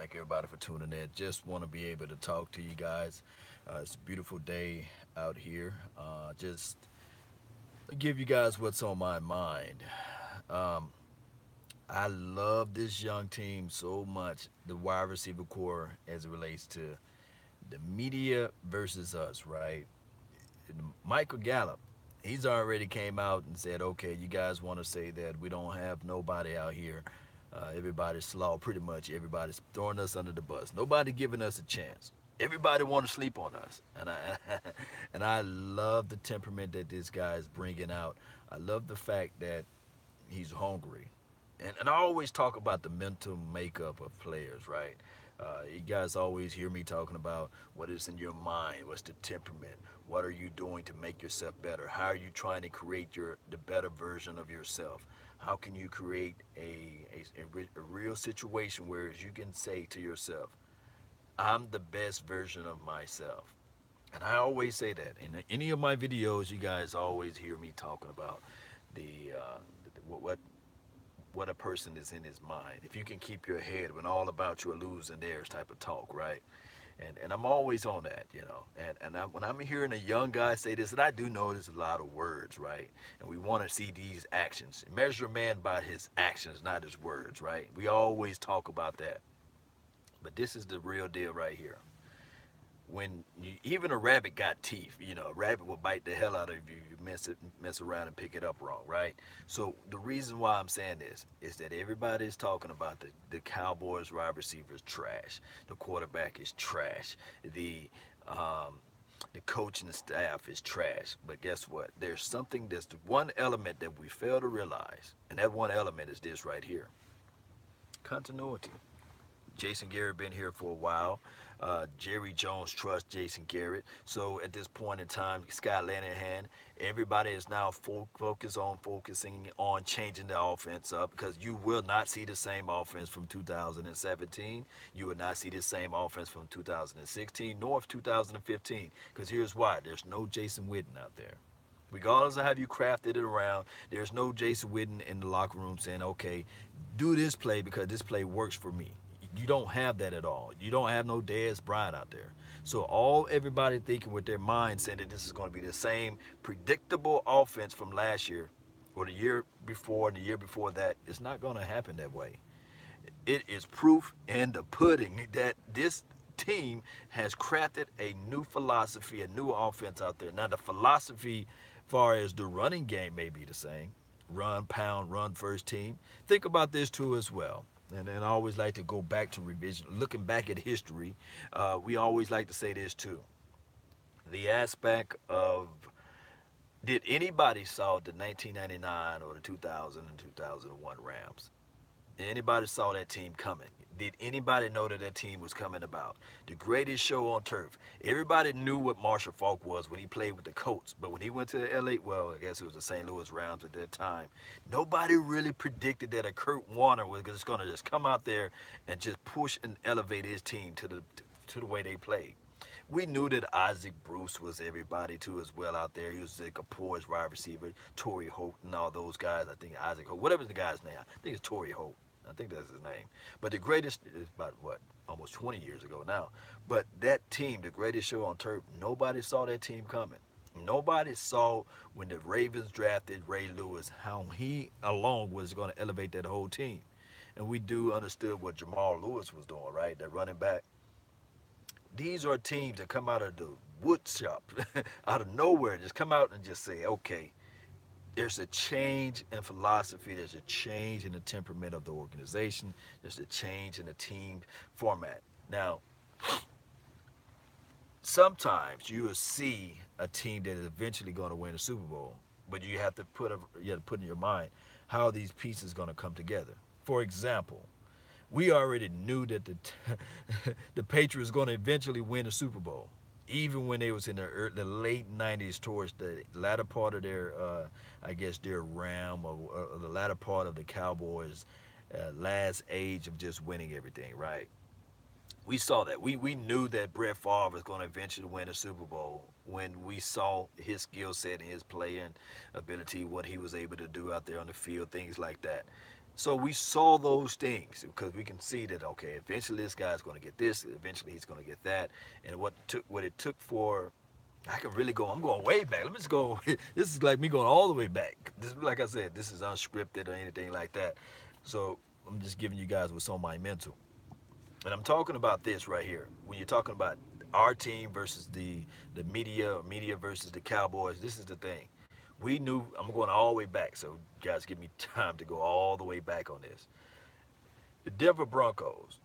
Thank everybody for tuning in. Just want to be able to talk to you guys. It's a beautiful day out here. Just give you guys what's on my mind. Um, I love this young team so much, the wide receiver core, as it relates to the media versus us, right? Michael Gallup, he's already came out and said, okay, you guys want to say that we don't have nobody out here. Everybody's slaw, pretty much everybody's throwing us under the bus. Nobody giving us a chance. Everybody want to sleep on us, and I and I love the temperament that this guy is bringing out. I love the fact that he's hungry. And I always talk about the mental makeup of players, right? You guys always hear me talking about what is in your mind, what's the temperament, what are you doing to make yourself better, how are you trying to create the better version of yourself, how can you create a real situation where you can say to yourself, I'm the best version of myself. And I always say that in any of my videos, you guys always hear me talking about the what a person is in his mind. If you can keep your head when all about you are losing theirs type of talk, right? And I'm always on that, you know. When I'm hearing a young guy say this, and I do know there's a lot of words, right? And we want to see these actions. Measure a man by his actions, not his words, right? We always talk about that. But this is the real deal right here. When even a rabbit got teeth, you know, a rabbit will bite the hell out of you. You mess around and pick it up wrong, right? So the reason why I'm saying this is that everybody is talking about the Cowboys wide receivers trash, the quarterback is trash, um, the coaching staff is trash. But guess what? There's something that's the one element that we fail to realize, and that one element is this right here: continuity. Jason Garrett been here for a while. Jerry Jones trusts Jason Garrett. So at this point in time, Scott Linehan, everybody is now focusing on changing the offense up because you will not see the same offense from 2017. You will not see the same offense from 2016 nor 2015. Because here's why: there's no Jason Witten out there. Regardless of how you crafted it around, there's no Jason Witten in the locker room saying, okay, do this play because this play works for me. You don't have that at all. You don't have no Dez Bryant out there. So all everybody thinking with their mind saying that this is going to be the same predictable offense from last year or the year before and the year before that, it's not going to happen that way. It is proof in the pudding that this team has crafted a new philosophy, a new offense out there. Now the philosophy far as the running game may be the same. Run, pound, run first team. Think about this too as well. And I always like to go back to revision, looking back at history. We always like to say this too. The aspect of did anybody saw the 1999 or the 2000 and 2001 Rams? Anybody saw that team coming? Did anybody know that that team was coming about? The greatest show on turf. Everybody knew what Marshall Faulk was when he played with the Colts, but when he went to the LA, well, I guess it was the St. Louis Rams at that time. Nobody really predicted that a Kurt Warner was just going to just come out there and just push and elevate his team to the way they played. We knew that Isaac Bruce was everybody too as well out there. He was like a poised wide receiver, Torrey Holt and all those guys. I think Isaac Holt, whatever the guy's name. I think it's Torrey Holt. I think that's his name. But the greatest is about what, almost 20 years ago now. But that team, the greatest show on turf, nobody saw that team coming. Nobody saw when the Ravens drafted Ray Lewis how he alone was going to elevate that whole team. And we do understood what Jamal Lewis was doing, right? That running back. These are teams that come out of the wood shop, out of nowhere, just come out and just say, okay, there's a change in philosophy, there's a change in the temperament of the organization, there's a change in the team format. Now, sometimes you will see a team that is eventually going to win a Super Bowl, but you have to put in your mind how these pieces going to come together. For example, we already knew that the Patriots going to eventually win a Super Bowl, even when they was in the late '90s towards the latter part of their, I guess their realm or the latter part of the Cowboys' last age of just winning everything. Right? We saw that. We knew that Brett Favre was going to eventually win a Super Bowl when we saw his skill set and his playing ability, what he was able to do out there on the field, things like that. So we saw those things because we can see that okay, eventually this guy's going to get this, eventually he's going to get that, and what it took for I can really go. I'm going way back. Let me just go. This is like me going all the way back. This, like I said, this is unscripted or anything like that. So I'm just giving you guys what's on my mental. And I'm talking about this right here. When you're talking about our team versus the media, or media versus the Cowboys, this is the thing. We knew. I'm going all the way back. So guys, give me time to go all the way back on this. The Denver Broncos.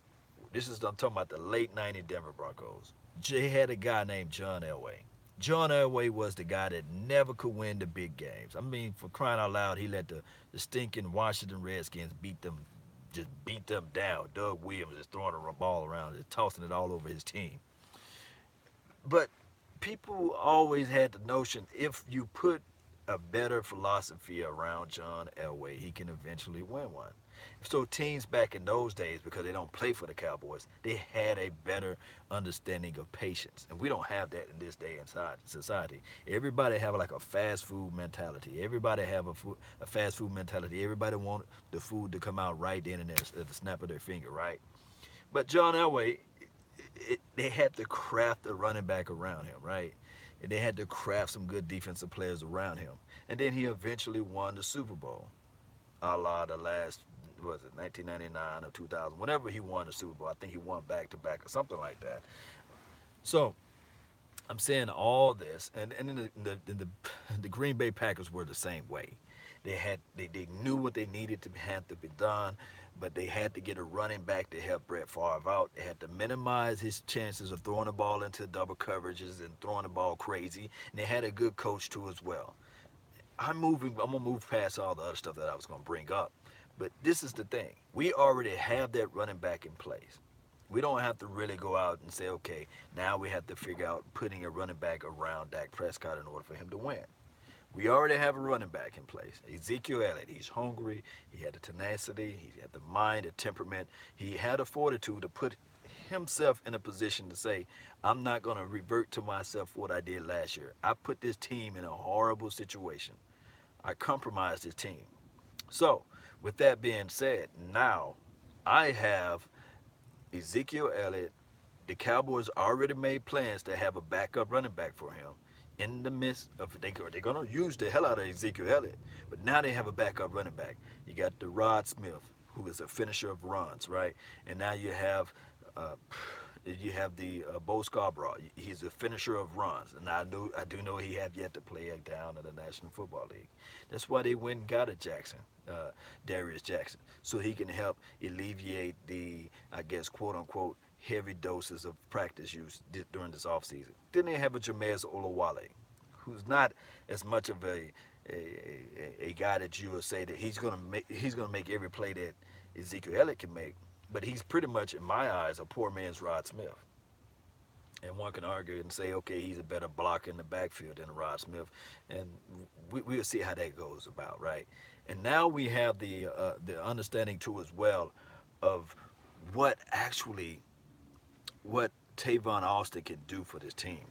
This is I'm talking about the late '90s Denver Broncos. They had a guy named John Elway. John Elway was the guy that never could win the big games. I mean, for crying out loud, he let the stinking Washington Redskins just beat them down. Doug Williams is throwing a ball around, just tossing it all over his team. But people always had the notion if you put a better philosophy around John Elway, he can eventually win one. So teams back in those days, because they don't play for the Cowboys, they had a better understanding of patience, and we don't have that in this day and society. Everybody have like a fast food mentality. Everybody have a fast food mentality. Everybody want the food to come out right then and there at the snap of their finger, right? But John Elway, they had to craft a running back around him, right? And they had to craft some good defensive players around him. And then he eventually won the Super Bowl, a la the last, was it 1999 or 2000? Whenever he won the Super Bowl, I think he won back to back or something like that. So I'm saying all this, and then the Green Bay Packers were the same way. They knew what they needed to had to be done, but they had to get a running back to help Brett Favre out. They had to minimize his chances of throwing the ball into double coverages and throwing the ball crazy. And they had a good coach too as well. I'm gonna move past all the other stuff that I was gonna bring up, but this is the thing: we already have that running back in place. We don't have to really go out and say, okay, now we have to figure out putting a running back around Dak Prescott in order for him to win. We already have a running back in place. Ezekiel Elliott, he's hungry. He had the tenacity. He had the mind, the temperament. He had a fortitude to put himself in a position to say, I'm not going to revert to myself what I did last year. I put this team in a horrible situation. I compromised this team. So, with that being said, now I have Ezekiel Elliott. The Cowboys already made plans to have a backup running back for him in the midst of they're going to use the hell out of Ezekiel Elliott, but now they have a backup running back. You got the Rod Smith, who is a finisher of runs, right? And now uh, you have the Bo Scarborough. He's a finisher of runs, and I do know he have yet to play down in the National Football League. That's why they went and got a Jackson, Darius Jackson, so he can help alleviate the, I guess, quote unquote, heavy doses of practice use during this offseason. Then they have a Jameis Olawale, who's not as much of a guy that you would say that he's gonna make every play that Ezekiel Elliott can make, but he's pretty much in my eyes a poor man's Rod Smith. And one can argue and say, okay, he's a better blocker in the backfield than Rod Smith, and we'll see how that goes about, right? And now we have the understanding too as well of what actually what Tavon Austin can do for this team.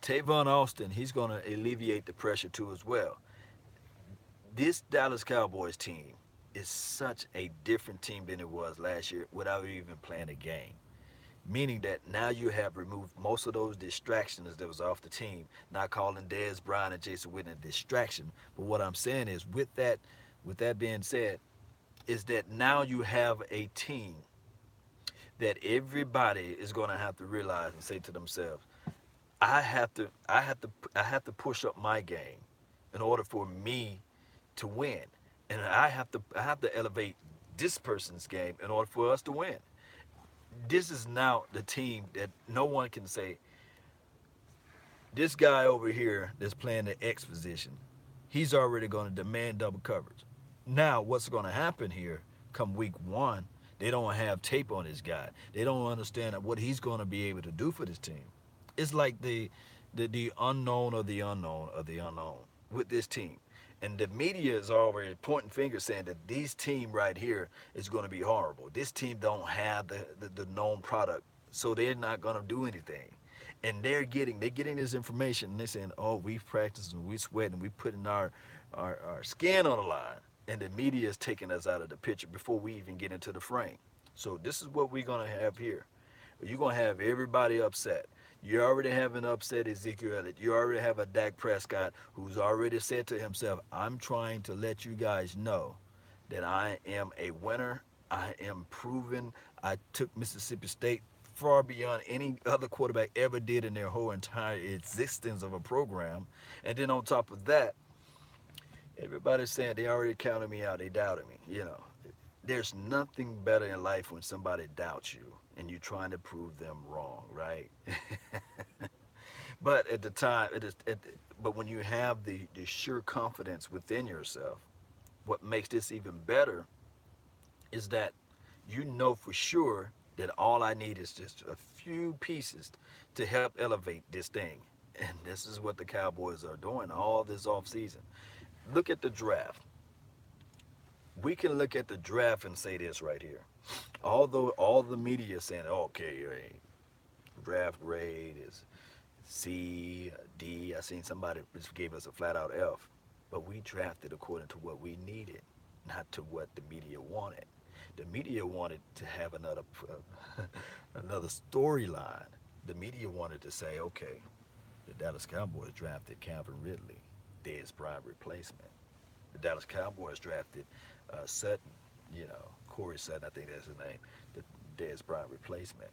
Tavon Austin, he's going to alleviate the pressure too as well. This Dallas Cowboys team is such a different team than it was last year without even playing a game. Meaning that now you have removed most of those distractions that was off the team. Not calling Dez Bryant and Jason Witten a distraction, but what I'm saying is, with that being said, is that now you have a team that everybody is going to have to realize and say to themselves, I have to push up my game in order for me to win, and I have to elevate this person's game in order for us to win. This is now the team that no one can say this guy over here that's playing the X position. He's already going to demand double coverage. Now, what's going to happen here come week one? They don't have tape on this guy. They don't understand what he's going to be able to do for this team. It's like the unknown of the unknown of the unknown with this team. And the media is already pointing fingers saying that this team right here is going to be horrible. This team don't have the known product, so they're not going to do anything. And they're getting this information and they're saying, oh, we practice and we sweat and we putting our skin on the line. and the media is taking us out of the picture before we even get into the frame. So this is what we're gonna have here. You're gonna have everybody upset. You already have an upset Ezekiel Elliott. You already have a Dak Prescott who's already said to himself, "I'm trying to let you guys know that I am a winner. I am proven. I took Mississippi State far beyond any other quarterback ever did in their whole entire existence of a program." And then on top of that, everybody's saying they already counted me out. They doubted me. There's nothing better in life when somebody doubts you and you're trying to prove them wrong, right? But at the time, but when you have the sure confidence within yourself, what makes this even better is that you know for sure that all I need is just a few pieces to help elevate this thing. And this is what the Cowboys are doing all this offseason. Look at the draft. We can look at the draft and say this right here. Although all the media is saying, okay, draft grade is C, D. I seen somebody just gave us a flat out F. But we drafted according to what we needed, not to what the media wanted. The media wanted to have another storyline. The media wanted to say, okay, the Dallas Cowboys drafted Calvin Ridley, Dez Bryant replacement. The Dallas Cowboys drafted Sutton, Corey Sutton, I think that's his name, the Dez Bryant replacement,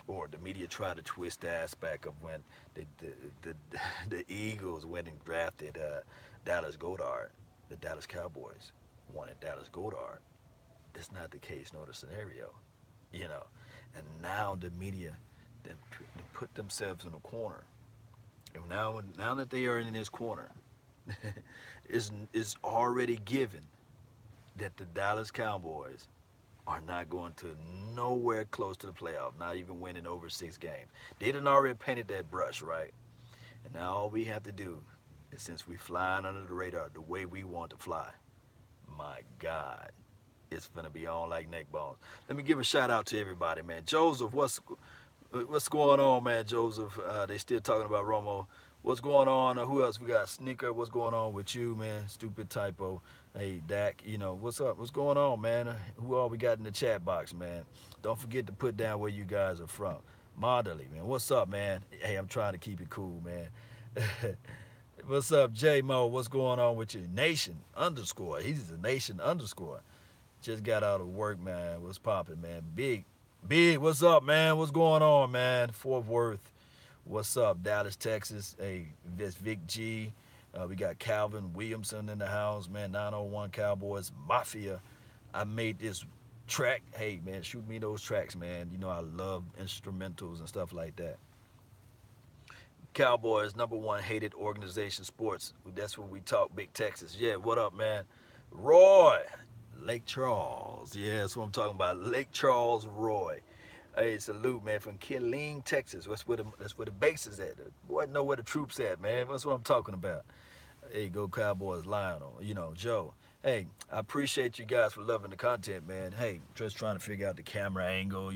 Or the media tried to twist the aspect of when the Eagles went and drafted Dallas Goedert. The Dallas Cowboys wanted Dallas Goedert. That's not the case nor the scenario, you know. And now the media then put themselves in a corner. And now that they are in this corner, is already given that the Dallas Cowboys are not going to nowhere close to the playoff, not even winning over 6 games. They done already painted that brush, right? And now all we have to do is, since we flying under the radar the way we want to fly, my God, it's gonna be on like neck bones. Let me give a shout out to everybody, man. Joseph, what's going on, man? Joseph, they still talking about Romo. What's going on? Who else we got? Sneaker, what's going on with you, man? Stupid typo. Hey, Dak, what's up? What's going on, man? Who all we got in the chat box, man? Don't forget to put down where you guys are from. Maudley, man. What's up, man? Hey, I'm trying to keep it cool, man. What's up, J Mo? What's going on with you? Nation underscore. He's a nation underscore. Just got out of work, man. What's popping, man? Big. What's up, man? What's going on, man? Fort Worth. What's up, Dallas, Texas? Hey, this Vic G. We got Calvin Williamson in the house, man. 901 Cowboys Mafia. I made this track. Hey, man, shoot me those tracks, man. You know I love instrumentals and stuff like that. Cowboys, number one hated organization sports. That's when we talk Big Texas. Yeah, what up, man? Roy, Lake Charles. Yeah, that's what I'm talking about. Lake Charles, Roy. Hey, salute, man, from Killeen, Texas. That's where the base is at. Boy, know where the troops at, man. That's what I'm talking about. Hey, go Cowboys, Lionel. Joe. Hey, I appreciate you guys for loving the content, man. Hey, just trying to figure out the camera angle.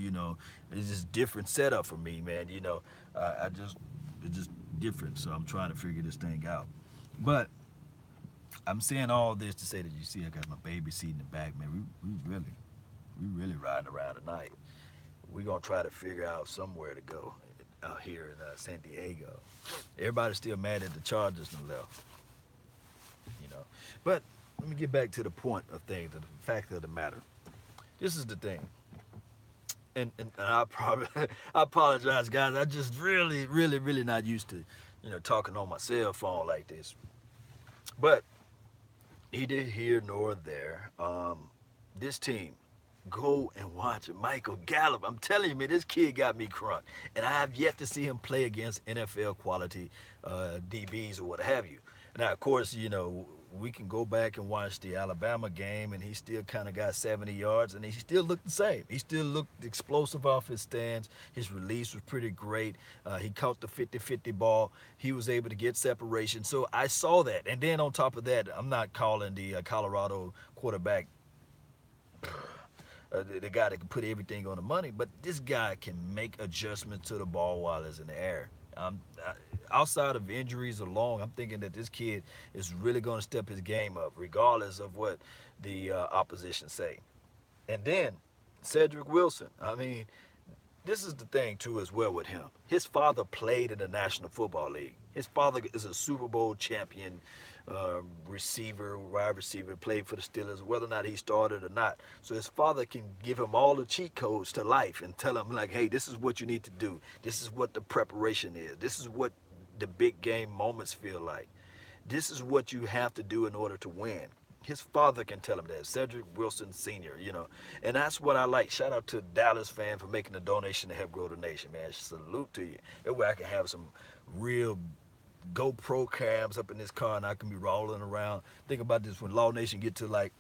It's just different setup for me, man. It's just different, so I'm trying to figure this thing out. But I'm saying all this to say that you see, I got my baby seat in the back, man. We really riding around tonight. We're gonna try to figure out somewhere to go out here in San Diego. Everybody's still mad at the Chargers and left, you know. But let me get back to the point of things, the fact of the matter. This is the thing, and I probably I apologize, guys. I just really not used to, talking on my cell phone like this. But neither here nor there. This team, go and watch Michael Gallup. I'm telling you, man, this kid got me crunk. And I have yet to see him play against NFL quality DBs or what have you. Now, of course, we can go back and watch the Alabama game, and he still kind of got 70 yards, and he still looked the same. He still looked explosive off his stance. His release was pretty great. He caught the 50-50 ball. He was able to get separation. So I saw that. And then on top of that, I'm not calling the Colorado quarterback the guy that can put everything on the money, but this guy can make adjustments to the ball while it's in the air. outside of injuries alone, I'm thinking that this kid is really going to step his game up, regardless of what the opposition say. And then Cedric Wilson. I mean, this is the thing too as well with him. His father played in the National Football League. His father is a Super Bowl champion receiver, wide receiver, played for the Steelers, whether or not he started or not. So his father can give him all the cheat codes to life and tell him like, hey, this is what you need to do. This is what the preparation is. This is what the big game moments feel like. This is what you have to do in order to win. His father can tell him that, Cedric Wilson Sr., And that's what I like. Shout out to Dallas fan for making a donation to help grow the nation, man. Salute to you. That way I can have some real GoPro cams up in this car and I can be rolling around. Think about this, when Law Nation get to like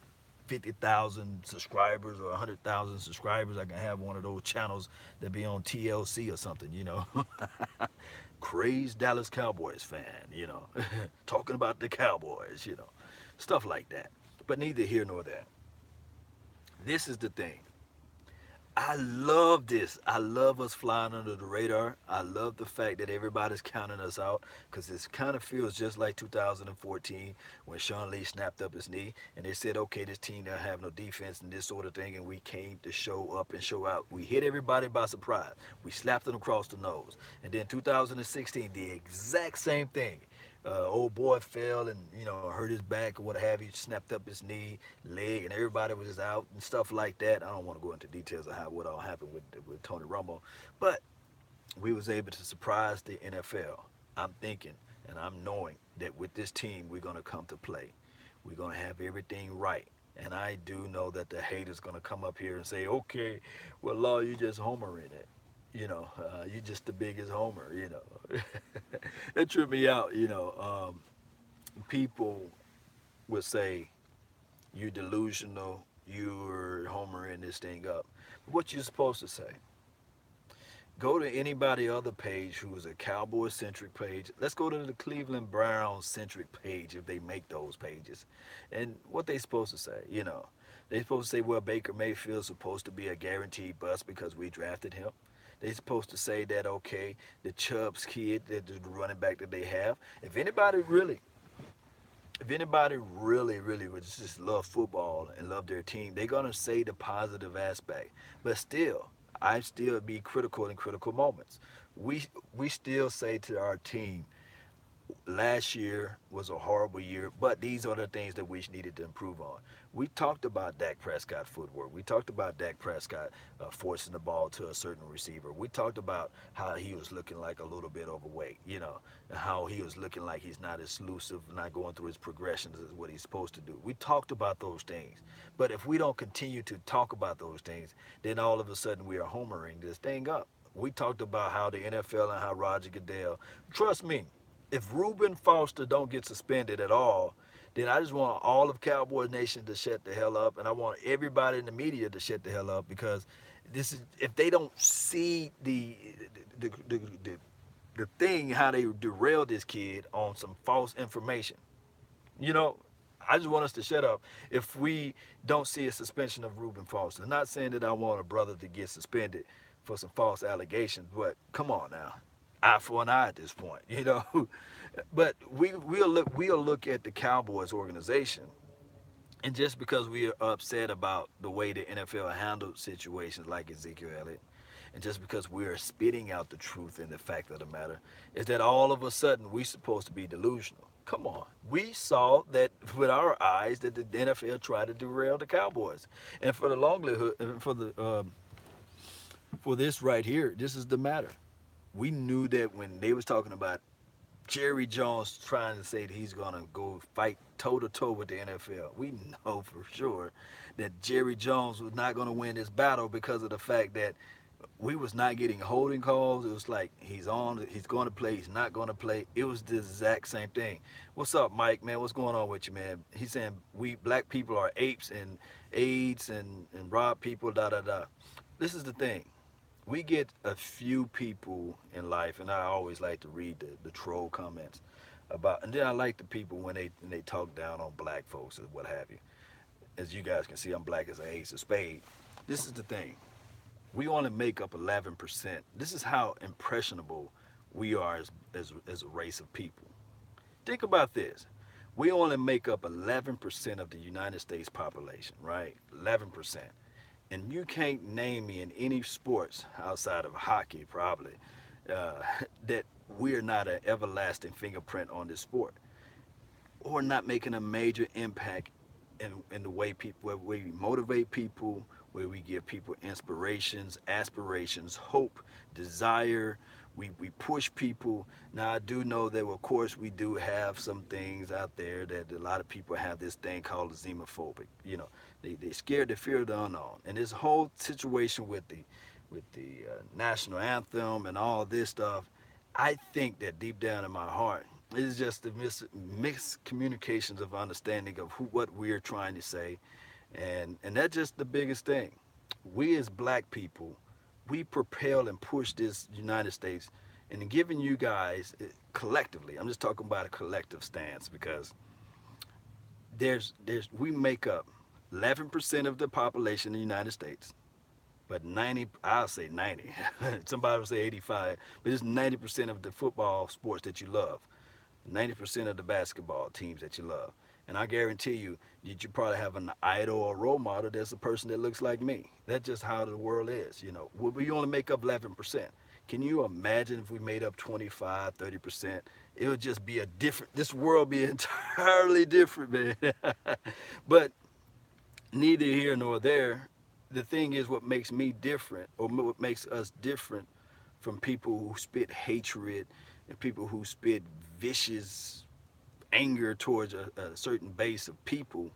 50,000 subscribers or 100,000 subscribers, I can have one of those channels that be on TLC or something. Crazed Dallas Cowboys fan. Talking about the Cowboys. Stuff like that. But neither here nor there. This is the thing. I love this. I love us flying under the radar. I love the fact that everybody's counting us out because this kind of feels just like 2014 when Sean Lee snapped up his knee and they said, okay, this team don't have no defense and this sort of thing, and we came to show up and show out. We hit everybody by surprise. We slapped them across the nose. And then 2016, the exact same thing. Old boy fell and hurt his back or what have you, snapped up his knee, leg, and everybody was just out and stuff like that. I don't want to go into details of what all happened with Tony Romo, but we was able to surprise the NFL. I'm thinking and I'm knowing that with this team we're gonna come to play. We're gonna have everything right. And I do know that the haters gonna come up here and say, okay, well, Law, you just Homer in it. You just the biggest homer. It tripped me out. People would say you're delusional, you're homering this thing up. What you supposed to say? Go to anybody other page who is a Cowboy centric page. Let's go to the Cleveland Browns centric page if they make those pages. And what they supposed to say? They supposed to say, well, Baker Mayfield's supposed to be a guaranteed bust because we drafted him. They supposed to say that, okay, the Chubbs kid, the running back that they have. If anybody really would just love football and love their team, they're gonna say the positive aspect. But still, I still be critical in critical moments. We still say to our team, last year was a horrible year, but these are the things that we needed to improve on. We talked about Dak Prescott footwork. We talked about Dak Prescott forcing the ball to a certain receiver. We talked about how he was looking like a little bit overweight, and how he was looking like he's not as elusive, not going through his progressions as what he's supposed to do. We talked about those things. But if we don't continue to talk about those things, then all of a sudden we are homering this thing up. We talked about how the NFL and how Roger Goodell, trust me, if Reuben Foster don't get suspended at all, then I just want all of Cowboy Nation to shut the hell up, and I want everybody in the media to shut the hell up because this is if they don't see the the, the, the thing how they derailed this kid on some false information, you know. I just want us to shut up if we don't see a suspension of Reuben Foster. I'm not saying that I want a brother to get suspended for some false allegations, but come on now, eye for an eye at this point. But we'll look at the Cowboys organization, and just because we are upset about the way the NFL handled situations like Ezekiel Elliott, and just because we are spitting out the truth and the fact of the matter, is that all of a sudden we supposed to be delusional. Come on, we saw that with our eyes that the NFL tried to derail the Cowboys, and for the longhood, for this right here, this is the matter. We knew that when they was talking about Jerry Jones trying to say that he's gonna go fight toe to toe with the NFL. We know for sure that Jerry Jones was not gonna win this battle because of the fact that we was not getting holding calls. It was like he's on, he's going to play, he's not going to play. It was the exact same thing. What's up, Mike? Man, what's going on with you, man? He's saying we black people are apes and AIDS and rob people. Da da da. This is the thing. We get a few people in life, and I always like to read the troll comments about, and then I like the people when they talk down on black folks or what have you. As you guys can see, I'm black as an ace of spade. This is the thing. We only make up 11%. This is how impressionable we are as a race of people. Think about this. We only make up 11% of the United States population, right? 11%. And you can't name me in any sports outside of hockey, probably, uh, that we're not an everlasting fingerprint on this sport or not making a major impact in the way people, where we motivate people, where we give people inspirations, aspirations, hope, desire. We push people. Now I do know that of course we do have some things out there that a lot of people have this thing called xenophobic. You know, they scared, they fear the unknown, and this whole situation with the national anthem and all this stuff. I think that deep down in my heart, it's just the miscommunications of understanding of what we're trying to say, and that's just the biggest thing. We as black people, we propel and push this United States, and in giving you guys collectively. I'm just talking about a collective stance because there's we make up 11% of the population in the United States, but 90, I'll say 90. Somebody will say 85, but it's 90% of the football sports that you love. 90% of the basketball teams that you love. And I guarantee you, you probably have an idol or role model that's a person that looks like me. That's just how the world is. You know, we only make up 11%. Can you imagine if we made up 25, 30%? It would just be a different, this world be entirely different, man. But neither here nor there. The thing is, what makes me different, or what makes us different from people who spit hatred and people who spit vicious anger towards a certain base of people,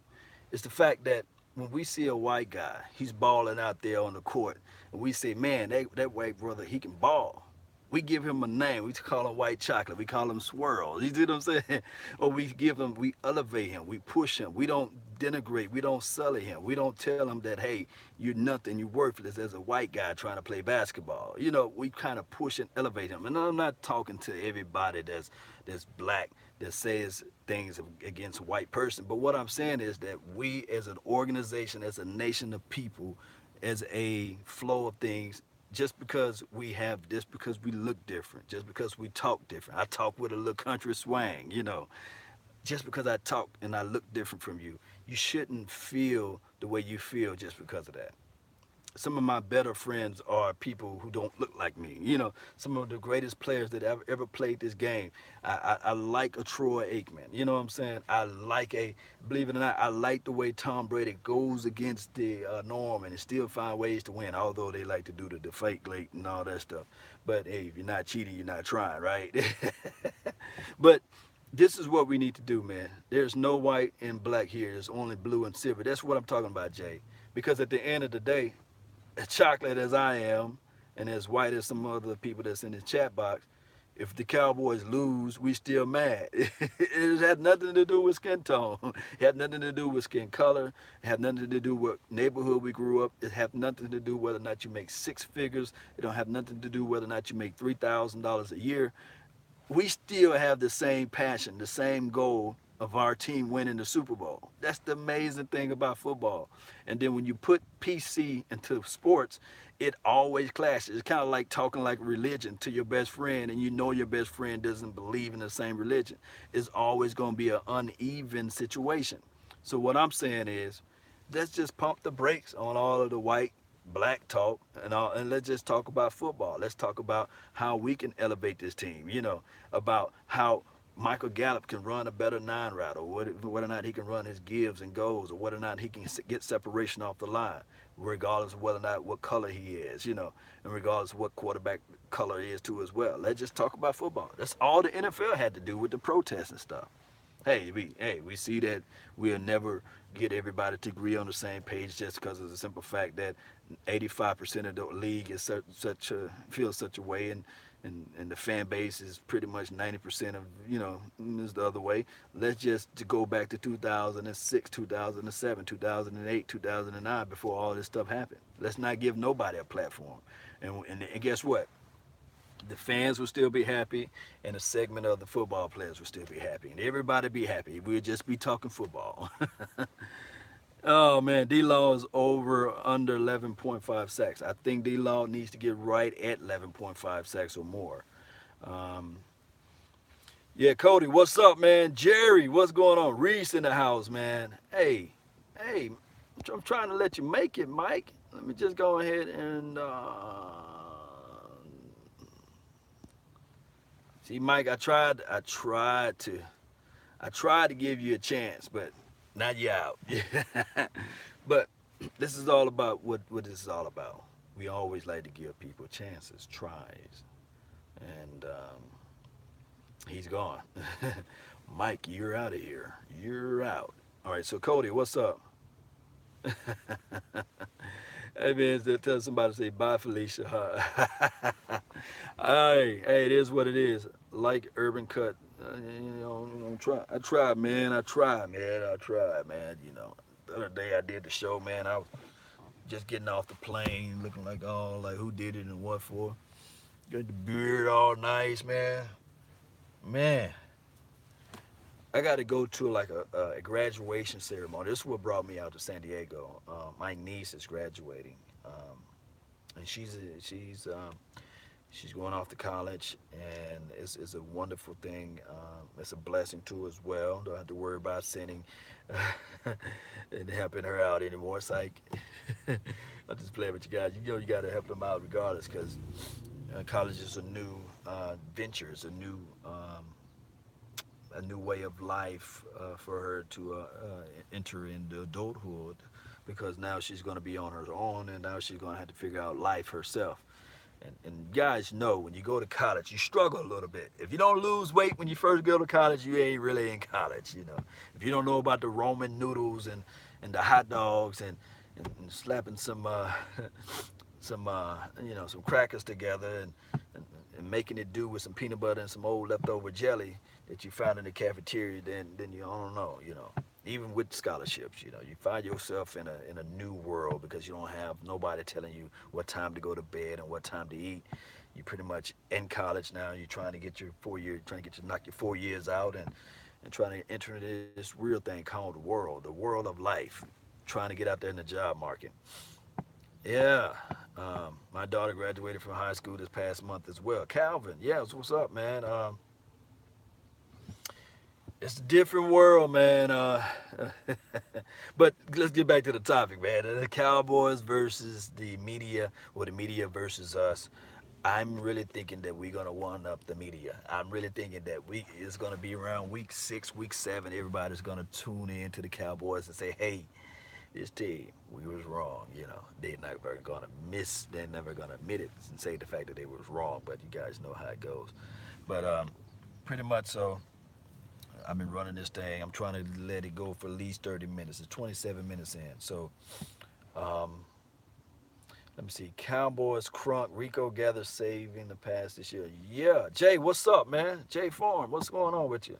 is the fact that when we see a white guy, he's balling out there on the court, and we say, man, that white brother, he can ball. We give him a name. We call him white chocolate. We call him swirl. You see what I'm saying? Or we give him, we elevate him. We push him. We don't denigrate. We don't sully him. We don't tell him that, hey, you're nothing. You're worthless as a white guy trying to play basketball. You know, we kind of push and elevate him. And I'm not talking to everybody that's black that says things against a white person. But what I'm saying is that we as an organization, as a nation of people, as a flow of things, just because we look different, just because we talk different. I talk with a little country swang, you know. Just because I talk and I look different from you, you shouldn't feel the way you feel just because of that. Some of my better friends are people who don't look like me. You know, some of the greatest players that ever played this game. I like a Troy Aikman. You know what I'm saying? I like believe it or not, I like the way Tom Brady goes against the norm and still find ways to win, although they like to do the fake late and all that stuff. But hey, if you're not cheating, you're not trying, right? But this is what we need to do, man. There's no white and black here. There's only blue and silver. That's what I'm talking about, Jay. Because at the end of the day, as chocolate as I am, and as white as some other people that's in the chat box, if the Cowboys lose, we still mad. It had nothing to do with skin tone. It had nothing to do with skin color. It had nothing to do with neighborhood we grew up. It had nothing to do whether or not you make six figures. It don't have nothing to do whether or not you make $3,000 a year. We still have the same passion, the same goal of our team winning the Super Bowl. That's the amazing thing about football. And then when you put PC into sports, it always clashes. It's kind of like talking like religion to your best friend, and you know your best friend doesn't believe in the same religion. It's always going to be an uneven situation. So what I'm saying is, let's just pump the brakes on all of the white black talk and all, and let's just talk about football. Let's talk about how we can elevate this team. You know, about how Michael Gallup can run a better nine route, or whether or not he can run his gives and goes, or whether or not he can get separation off the line, regardless of whether or not what color he is, you know, and regardless of what quarterback color he is too as well. Let's just talk about football. That's all the NFL had to do with the protests and stuff. We see that we'll never get everybody to agree on the same page just because of the simple fact that 85% of the league is such a feels such a way, and the fan base is pretty much 90% of, you know, is the other way. Let's just to go back to 2006, 2007, 2008, 2009 before all this stuff happened. Let's not give nobody a platform. And guess what? The fans will still be happy, and a segment of the football players will still be happy, and everybody be happy. We'll just be talking football. Oh man, D Law is over under 11.5 sacks. I think D Law needs to get right at 11.5 sacks or more. Um, yeah, Cody, what's up, man? Jerry, what's going on? Reese in the house, man. Hey, I'm trying to let you make it, Mike. Let me just go ahead and see, Mike. I tried to give you a chance, but now you're out. But this is all about what this is all about. We always like to give people chances, tries, and he's gone. Mike, you're out of here. You're out. All right, so Cody, what's up? Hey man, tell somebody to say bye, Felicia. Hey, it is what it is. Like Urban Cut, I tried, man. I tried, man. The other day I did the show, man. I was just getting off the plane, looking like like who did it and what for. Got the beard all nice, man. Man, I got to go to like a graduation ceremony. This is what brought me out to San Diego. My niece is graduating, and she's going off to college, and it's a wonderful thing. It's a blessing too as well. Don't have to worry about sending and helping her out anymore. It's like I just play with you guys. You got to help them out regardless, because college is a new venture. It's a new way of life for her to enter into adulthood, because now she's going to be on her own, and now she's going to have to figure out life herself. And guys know when you go to college, you struggle a little bit. If you don't lose weight when you first go to college, you ain't really in college. If you don't know about the Roman noodles and the hot dogs and slapping some some crackers together and making it do with some peanut butter and some old leftover jelly that you found in the cafeteria, then you don't know. Even with scholarships, you find yourself in a new world, because you don't have nobody telling you what time to go to bed and what time to eat. You pretty much in college now. You're trying to get your 4 year, trying to knock your 4 years out, and trying to enter into this real thing called the world of life, trying to get out there in the job market. Yeah. My daughter graduated from high school this past month as well. Calvin, yeah, what's up, man? It's a different world, man. But let's get back to the topic, man. The Cowboys versus the media, or the media versus us. I'm really thinking that we're gonna one up the media. I'm really thinking that it's gonna be around week 6, week 7. Everybody's gonna tune in to the Cowboys and say, "Hey, this team, we was wrong." They're never gonna miss. They're never gonna admit it and say the fact that they was wrong. But you guys know how it goes. But pretty much so. I've been running this thing. I'm trying to let it go for at least 30 minutes. It's 27 minutes in. So, um, let me see. Cowboys, Crunk, Rico Gather saving the pass this year. Yeah. Jay, what's up, man? Jay Farm, what's going on with you?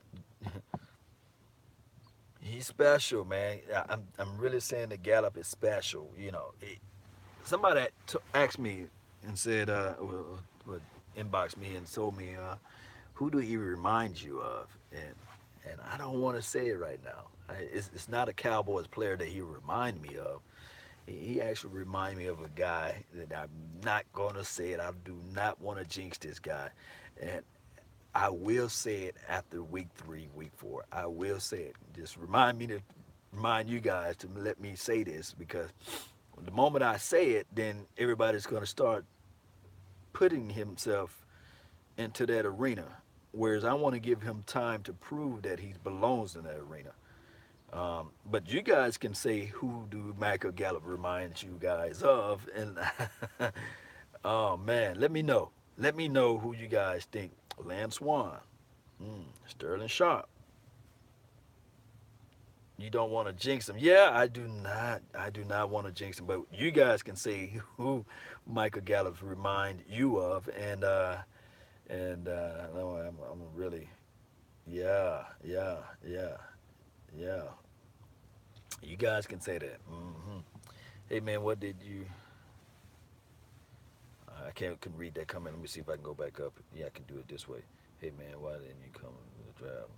He's special, man. I'm really saying that Gallup is special. Somebody asked me and said, would inbox me and told me, who do he remind you of? And I don't want to say it right now. It's not a Cowboys player that he remind me of. He actually remind me of a guy that I'm not gonna say it. I do not want to jinx this guy, and I will say it after week 3, week 4. I will say it. Just remind you guys to let me say this, because the moment I say it, then everybody's gonna start putting himself into that arena. Whereas I want to give him time to prove that he belongs in that arena. But you guys can say, who do Michael Gallup remind you guys of? And oh man, let me know. Let me know who you guys think. Lance Swan, Sterling Sharp. You don't want to jinx him. Yeah, I do not. I do not want to jinx him. But you guys can say who Michael Gallup remind you of, and no, I'm really, yeah. Yeah, you guys can say that. Hey man, what did you? I can't can read that comment. Let me see if I can go back up. Yeah, I can do it this way. Hey man, why didn't you come to the draft?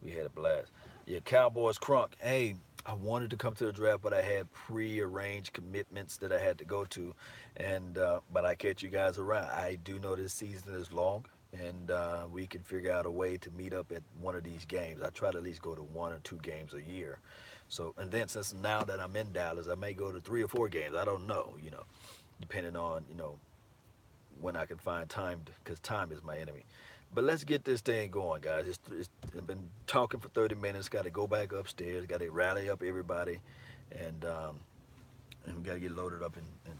We had a blast. Yeah, Cowboys Crunk. Hey, I wanted to come to the draft, but I had pre-arranged commitments that I had to go to, and but I catch you guys around. I do know this season is long. and we can figure out a way to meet up at one of these games. I try to at least go to 1 or 2 games a year. So, and then since now that I'm in Dallas, I may go to 3 or 4 games. I don't know, depending on when I can find time, because time is my enemy. But let's get this thing going, guys. I've been talking for 30 minutes. Got to go back upstairs. Got to rally up everybody, and and we got to get loaded up and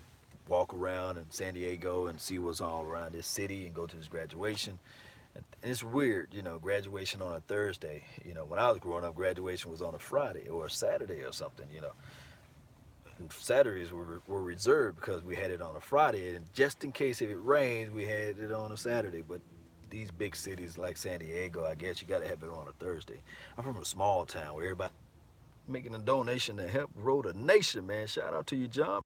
walk around in San Diego and see what's all around this city and go to this graduation. And it's weird, graduation on a Thursday. When I was growing up, graduation was on a Friday or a Saturday or something. And Saturdays were reserved because we had it on a Friday, and just in case if it rains, we had it on a Saturday. But these big cities like San Diego, I guess you got to have it on a Thursday. I'm from a small town where everybody making a donation to help grow the nation, man. Shout out to you, John.